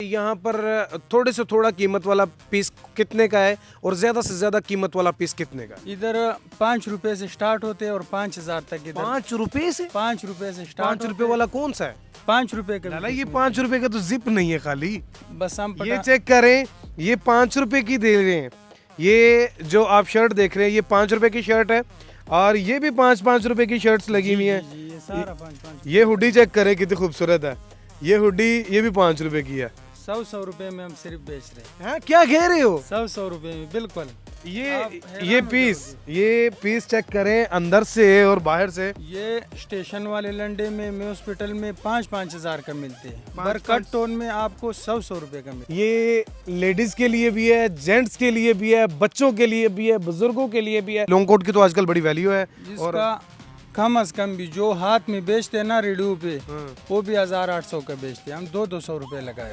यहाँ पर थोड़े से थोड़ा कीमत वाला पीस कितने का है और ज्यादा से ज्यादा कीमत वाला पीस कितने का? इधर 5 रुपए से स्टार्ट होते हैं और 5,000 तक इधर 5 रुपए से? 5 रुपए से स्टार्ट 5 रुपए वाला कौन सा है? 5 रुपए का लाला भी ये किस्म 5 रुपए का तो जिप नहीं है खाली। है। बस हम ये चेक करें, ये 5 रुपए की दे रहे हैं। ये जो आप शर्ट देख रहे हैं ये 5 रुपए की शर्ट है और ये भी 5-5 रुपए की शर्ट्स लगी हुई हैं। ये सारा 5 ये हुडी चेक करें कितनी खूबसूरत है। ये हुडी ये भी 5 रुपए की है। 100 रुपए में हम सिर्फ बेच रहे हैं। हाँ क्या कह रहे हो? 100 रुपए में बिल्कुल। आप ये हैरान हो ये पीस चेक करें अंदर से और बाहर से। ये स्टेशन वाले लंडे में हॉस्पिटल में 5-5 हजार का मिलते हैं। 5-5 पर कट टोन में आपको 100 रुपए का मिलता ये लेडीज के लिए भी है, जेंट्स के लिए भी है, बच्चों के लिए भी है, बुजुर्गों के लिए भी है। लॉन्ग कोट की तो आजकल बड़ी वैल्यू है। है। जिसका कम अज कम भी जो हाथ में बेचते हैं ना रेडियो पे वो भी 1,800 का बेचते हैं। हम 200 रुपए लगाए।